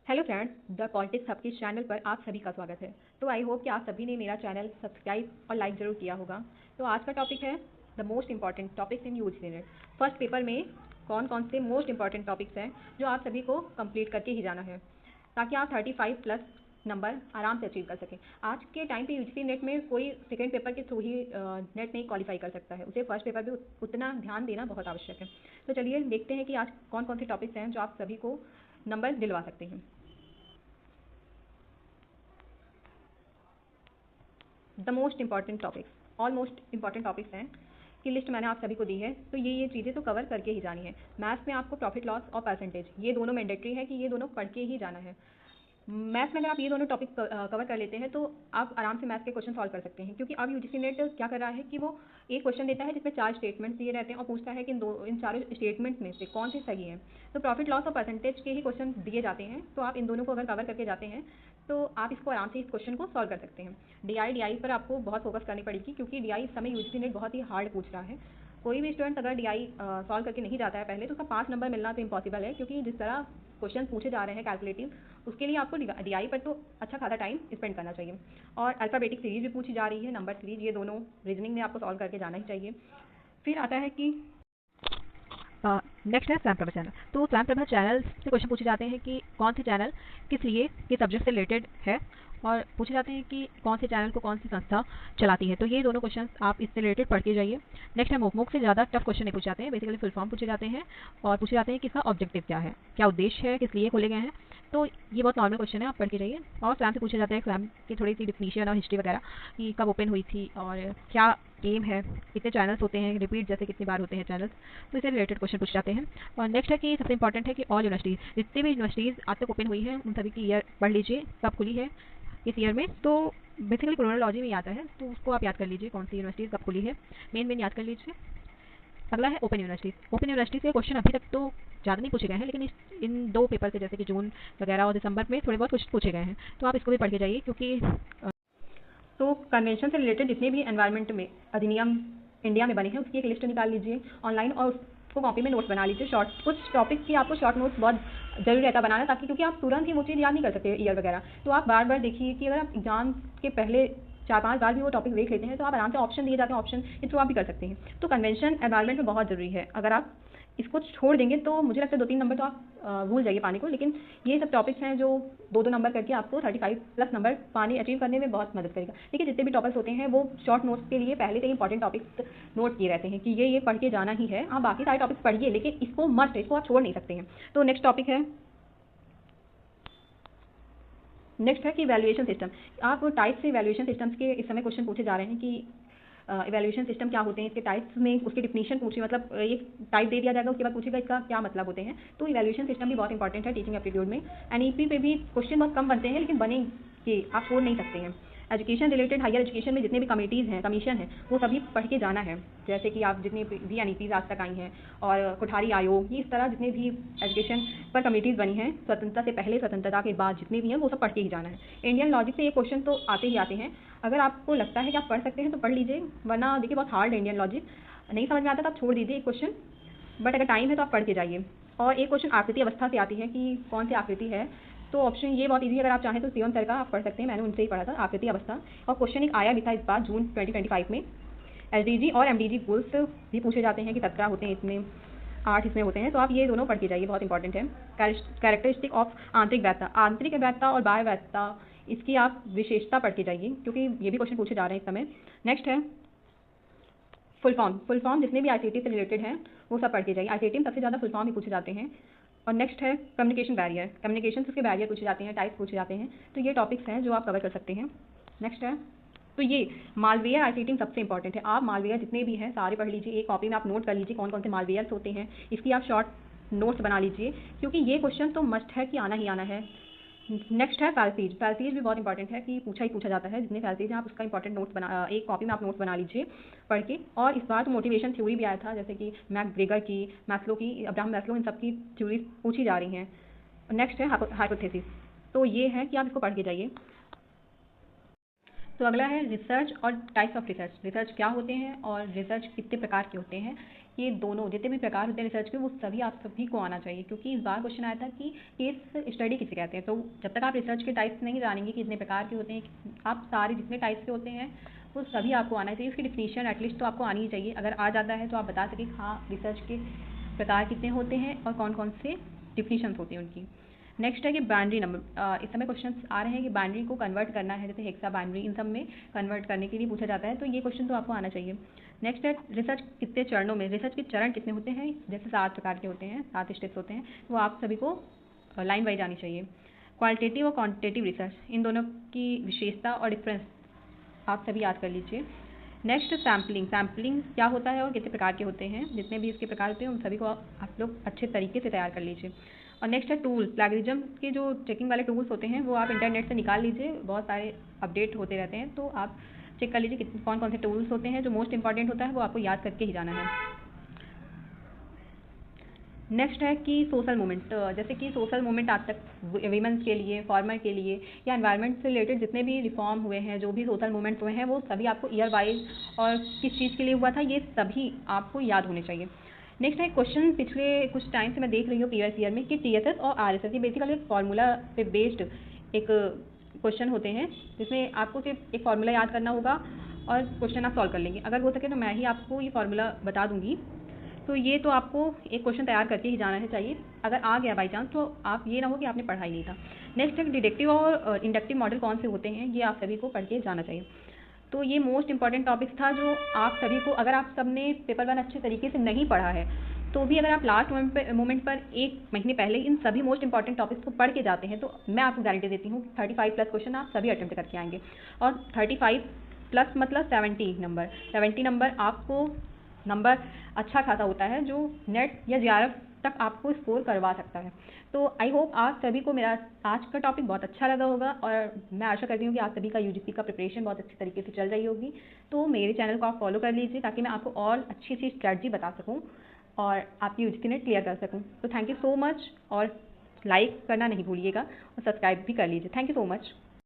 Hello friends, the politics hub के channel पर आप सभी का स्वागत है। तो आई होप कि आप सभी ने मेरा चैनल सब्सक्राइब और लाइक ज़रूर किया होगा। तो आज का टॉपिक है the most important topics in UGC net. First paper में कौन कौन से मोस्ट इंपॉर्टेंट टॉपिक्स हैं जो आप सभी को कंप्लीट करके ही जाना है, ताकि आप 35 प्लस नंबर आराम से अचीव कर सकें। आज के टाइम पे यूजीसी नेट में कोई सेकेंड पेपर के थ्रू ही नेट नहीं क्वालिफाई कर सकता है, उसे फर्स्ट पेपर भी उतना ध्यान देना बहुत आवश्यक है। तो चलिए देखते हैं कि आज कौन कौन से टॉपिक्स हैं जो आप सभी को नंबर दिलवा सकते हैं। The most important topics, all most important topics हैं की लिस्ट मैंने आप सभी को दी है। तो ये चीज़ें तो कवर करके ही जानी है। मैथ्स में आपको प्रॉफिट लॉस और परसेंटेज, ये दोनों मैंडेटरी है कि ये दोनों पढ़ के ही जाना है। मैथ्स में अगर आप ये दोनों टॉपिक कवर कर लेते हैं तो आप आराम से मैथ्स के क्वेश्चन सॉल्व कर सकते हैं, क्योंकि अब यूजीसी नेट क्या कर रहा है कि वो एक क्वेश्चन देता है जिसमें 4 स्टेटमेंट्स दिए रहते हैं और पूछता है कि इन चारों स्टेटमेंट में से कौन से सही हैं। तो प्रॉफिट लॉस और परसेंटेज के ही क्वेश्चन दिए जाते हैं, तो आप इन दोनों को अगर कवर करके जाते हैं तो आप इसको आराम से इस क्वेश्चन को सॉल्व कर सकते हैं। डीआई पर आपको बहुत फोकस करनी पड़ेगी, क्योंकि डीआई इस समय यूजीसी नेट बहुत ही हार्ड पूछ रहा है। कोई भी स्टूडेंट अगर डीआई सॉल्व करके नहीं जाता है पहले, तो उसका 5 नंबर मिलना तो इम्पॉसिबल है, क्योंकि जिस तरह क्वेश्चन पूछे जा रहे हैं कैलकुलेटिव, उसके लिए आपको डीआई पर तो अच्छा खासा टाइम स्पेंड करना चाहिए। और अल्फ़ाबेटिक सीरीज भी पूछी जा रही है, नंबर सीरीज, ये दोनों रीजनिंग में आपको सॉल्व करके जाना ही चाहिए। फिर आता है कि नेक्स्ट है स्वयं प्रभा चैनल। तो स्वयं प्रभा चैनल से क्वेश्चन पूछे जाते हैं कि कौन से चैनल किस लिए किस सब्जेक्ट से रिलेटेड है, और पूछे जाते हैं कि कौन से चैनल को कौन सी संस्था चलाती है। तो ये दोनों क्वेश्चन आप इससे रिलेटेड पढ़ के जाइए। नेक्स्ट है मूक से ज़्यादा टफ क्वेश्चन नहीं पूछे जाते हैं, बेसिकली फुल फॉर्म पूछे जाते हैं और पूछे जाते हैं कि इसका ऑब्जेक्टिव क्या है, क्या उद्देश्य है, किस लिए खोले गए हैं। तो ये बहुत नॉर्मल क्वेश्चन है, आप पढ़ के जाइए। और स्वयं से पूछे जाते हैं स्वयं की थोड़ी सी डिफिनीशन और हिस्ट्री वगैरह, कि कब ओपन हुई थी और क्या एम है, कितने चैनल्स होते हैं, रिपीट जैसे कितनी बार होते हैं चैनल्स, तो इससे रिलेटेड क्वेश्चन पूछ जाते हैं। और नेक्स्ट है कि सबसे इंपॉर्टेंट है कि ऑल यूनिवर्सिटीज, जितनी भी यूनिवर्सिटीज़ आज तक ओपन हुई हैं उन सभी की ईयर पढ़ लीजिए, कब खुली है इस ईयर में। तो बेसिकली क्रोनोलॉजी में आता है, तो उसको आप याद कर लीजिए कौन सी यूनिवर्सिटीज़ कब खुली है, मेन याद कर लीजिए। अगला है ओपन यूनिवर्सिटीज़। ओपन यूनिवर्सिटीज़ के क्वेश्चन अभी तक तो ज़्यादा नहीं पूछे गए हैं, लेकिन इन 2 पेपर से, जैसे कि जून वगैरह और दिसंबर में थोड़े बहुत कुछ पूछे गए हैं, तो आप इसको भी पढ़ के जाइए। क्योंकि तो कन्वेंशन से रिलेटेड जितने भी एनवायरनमेंट में अधिनियम इंडिया में बने हैं उसकी एक लिस्ट निकाल लीजिए ऑनलाइन, और उसको कॉपी में नोट्स बना लीजिए। शॉर्ट कुछ टॉपिक की आपको शॉर्ट नोट्स बहुत जरूरी रहता है बनाना, ताकि क्योंकि आप तुरंत ही वो चीज़ याद नहीं कर सकते ईयर वगैरह। तो आप बार बार देखिए कि अगर आप एग्जाम के पहले 4-5 बार भी वो टॉपिक देख लेते हैं तो आप आराम से ऑप्शन दिए जाते हैं, ऑप्शन के थ्रू आप भी कर सकते हैं। तो कन्वेंशन एनवायरनमेंट में बहुत ज़रूरी है। अगर आप इसको छोड़ देंगे तो मुझे लगता है 2-3 नंबर तो आप भूल जाइए पाने को। लेकिन ये सब टॉपिक्स हैं जो 2-2 नंबर करके आपको 35 प्लस नंबर पाने अचीव करने में बहुत मदद करेगा। देखिए जितने भी टॉपिक्स होते हैं वो शॉर्ट नोट्स के लिए पहले से ही इंपॉर्टेंट टॉपिक्स नोट किए रहते हैं कि ये पढ़ के जाना ही है। आप बाकी सारे टॉपिक्स पढ़िए, लेकिन इसको मस्ट है, इसको आप छोड़ नहीं सकते हैं। तो नेक्स्ट टॉपिक है, नेक्स्ट है कि इवैल्यूएशन सिस्टम। आप टाइप से इवैल्यूएशन सिस्टम्स के इस समय क्वेश्चन पूछे जा रहे हैं कि इवैल्यूएशन सिस्टम क्या होते हैं, इसके टाइप्स में उसकी डिफिनीशन पूछिए, मतलब एक टाइप दे दिया जाएगा, उसके बाद पूछेगा इसका क्या मतलब होते हैं। तो इवैल्यूएशन सिस्टम भी बहुत इंपॉर्टेंट है टीचिंग एप्टीट्यूड में। एनईपी पे भी क्वेश्चन बहुत कम बनते हैं, लेकिन बनेंगे, आप छोड़ नहीं सकते हैं। एजुकेशन रिलेटेड हायर एजुकेशन में जितने भी कमिटीज़ हैं, कमीशन है, वो सभी पढ़ के जाना है। जैसे कि आप जितने भी एनईपीज आज तक आई हैं और कोठारी आयोग, ये इस तरह जितने भी एजुकेशन पर कमिटीज़ बनी हैं, स्वतंत्रता से पहले स्वतंत्रता के बाद जितने भी हैं वो सब पढ़ के ही जाना है। इंडियन लॉजिक से ये क्वेश्चन तो आते ही आते हैं। अगर आपको लगता है कि आप पढ़ सकते हैं तो पढ़ लीजिए, वरना देखिए बहुत हार्ड है इंडियन लॉजिक, नहीं समझ में आता तो आप छोड़ दीजिए एक क्वेश्चन, बट अगर टाइम है तो आप पढ़ के जाइए। और एक क्वेश्चन आकृति अवस्था से आती है कि कौन सी आकृति है, तो ऑप्शन ये बहुत इजी है, अगर आप चाहें तो सीएम सर का आप पढ़ सकते हैं, मैंने उनसे ही पढ़ा था आकृति अवस्था। और क्वेश्चन एक आया भी था इस बार जून 2025 में। एसडीजी और एमडीजी गोल्स भी पूछे जाते हैं कि 17 होते हैं इसमें, 8 इसमें होते हैं, तो आप ये दोनों पढ़ के जाइए, बहुत इंपॉर्टेंट है। कैरेक्टरिस्टिक ऑफ आंतरिक वैधता और बाह्य वैधता, इसकी आप विशेषता पढ़ के जाइए, क्योंकि ये भी क्वेश्चन पूछे जा रहे हैं इस समय। नेक्स्ट है फुल फॉर्म जितने भी आईसीटी से रिलेटेड हैं वो सब पढ़ के जाइए। आईसीटी में सबसे ज़्यादा फुल फॉर्म ही पूछे जाते हैं। और नेक्स्ट है कम्युनिकेशन बैरियर, कम्युनिकेशन के बैरियर पूछे जाते हैं, टाइप्स पूछे जाते हैं, तो ये टॉपिक्स हैं जो आप कवर कर सकते हैं। नेक्स्ट है, तो ये मालवेयर आईसीटी में सबसे इंपॉर्टेंट है। आप मालवेयर जितने भी हैं सारे पढ़ लीजिए, एक कॉपी में आप नोट कर लीजिए कौन कौन से मालवेयर्स होते हैं, इसकी आप शॉर्ट नोट्स बना लीजिए, क्योंकि ये क्वेश्चन तो मस्ट है कि आना ही आना है। नेक्स्ट है फैलसीज भी बहुत इंपॉर्टेंट है कि पूछा ही पूछा जाता है। जितने फैलसीज हैं आप उसका इंपॉर्टेंट नोट्स बना, एक कॉपी में आप नोट्स बना लीजिए पढ़ के। और इस बार तो मोटिवेशन थ्योरी भी आया था, जैसे कि मैकग्रेगर की, मैस्लो की, अब्राहम मैस्लो, इन सब की थ्योरी पूछी जा रही हैं। नेक्स्ट है हाइपोथेसिस, तो ये है कि आप इसको पढ़ के जाइए। तो अगला है रिसर्च और टाइप्स ऑफ रिसर्च, रिसर्च क्या होते हैं और रिसर्च कितने प्रकार के होते हैं, ये दोनों जितने भी प्रकार होते हैं रिसर्च के, वो सभी आप सभी को आना चाहिए, क्योंकि इस बार क्वेश्चन आया था कि केस स्टडी किसे कहते हैं। तो जब तक आप रिसर्च के टाइप्स नहीं जानेंगे कि कितने प्रकार के होते हैं, आप सारे जितने टाइप्स के होते हैं वो सभी आपको आना चाहिए। उसकी डिफिनीशन एटलीस्ट तो आपको आनी ही चाहिए। अगर आ जाता है तो आप बता सकें हाँ रिसर्च के प्रकार कितने होते हैं और कौन कौन से डिफिनीशंस होती हैं उनकी। नेक्स्ट है कि बाइनरी नंबर। इस समय क्वेश्चन आ रहे हैं कि बाइनरी को कन्वर्ट करना है, जैसे हेक्सा बाइनरी, इन सब में कन्वर्ट करने के लिए पूछा जाता है, तो ये क्वेश्चन तो आपको आना चाहिए। नेक्स्ट है रिसर्च कितने चरणों में, रिसर्च के चरण कितने होते हैं, जैसे 7 प्रकार के होते हैं, 7 स्टेप्स होते हैं, वो आप सभी को लाइन वाइज आनी चाहिए। क्वालिटेटिव और क्वांटिटेटिव रिसर्च, इन दोनों की विशेषता और डिफरेंस आप सभी याद कर लीजिए। नेक्स्ट सैम्पलिंग, सैम्पलिंग क्या होता है और कितने प्रकार के होते हैं, जितने भी इसके प्रकार होते हैं उन सभी को आप लोग अच्छे तरीके से तैयार कर लीजिए। और नेक्स्ट है टूल, प्लैगियरिज्म के जो चेकिंग वाले टूल्स होते हैं वो आप इंटरनेट से निकाल लीजिए, बहुत सारे अपडेट होते रहते हैं, तो आप चेक कर लीजिए कौन कौन से टूल्स होते हैं। जो मोस्ट इंपॉर्टेंट होता है वो आपको याद करके ही जाना है। नेक्स्ट है कि सोशल मूवमेंट, जैसे कि सोशल मूवमेंट आज तक वीमेंस के लिए, फार्मर के लिए या एनवायरनमेंट से रिलेटेड जितने भी रिफॉर्म हुए हैं, जो भी सोशल मूवमेंट्स हुए हैं, वो सभी आपको ईयर वाइज और किस चीज़ के लिए हुआ था ये सभी आपको याद होने चाहिए। नेक्स्ट है क्वेश्चन, पिछले कुछ टाइम से मैं देख रही हूँ प्रीवियस ईयर में कि TSS और RSS ये बेसिकली एक फार्मूला पे बेस्ड एक क्वेश्चन होते हैं, जिसमें आपको सिर्फ एक फार्मूला याद करना होगा और क्वेश्चन आप सॉल्व कर लेंगे। अगर हो सके तो मैं ही आपको ये फार्मूला बता दूंगी, तो ये तो आपको एक क्वेश्चन तैयार करके ही जाना है चाहिए। अगर आ गया बाई चांस तो आप ये ना हो कि आपने पढ़ा ही नहीं था। नेक्स्ट है डिडक्टिव और इंडक्टिव मॉडल कौन से होते हैं, ये आप सभी को पढ़ के जाना चाहिए। तो ये मोस्ट इंपॉर्टेंट टॉपिक्स था जो आप सभी को, अगर आप सबने पेपर 1 अच्छे तरीके से नहीं पढ़ा है तो भी अगर आप लास्ट मोमेंट पर 1 महीने पहले इन सभी मोस्ट इंपॉर्टेंट टॉपिक्स को पढ़ के जाते हैं तो मैं आपको गारंटी देती हूँ 35 प्लस क्वेश्चन आप सभी अटेम्प्ट करके आएंगे। और 35 प्लस मतलब 70 नंबर आपको नंबर अच्छा खासा होता है, जो नेट या JRF तक आपको स्कोर करवा सकता है। तो आई होप आप सभी को मेरा आज का टॉपिक बहुत अच्छा लगा होगा और मैं आशा करती हूँ कि आप सभी का UGC का प्रिपरेशन बहुत अच्छी तरीके से चल रही होगी। तो मेरे चैनल को आप फॉलो कर लीजिए ताकि मैं आपको और अच्छी अच्छी स्ट्रैटेजी बता सकूँ और आपकी UGC नेट क्लियर कर सकूँ। तो थैंक यू सो मच, और लाइक करना नहीं भूलिएगा और सब्सक्राइब भी कर लीजिए। Thank you so much.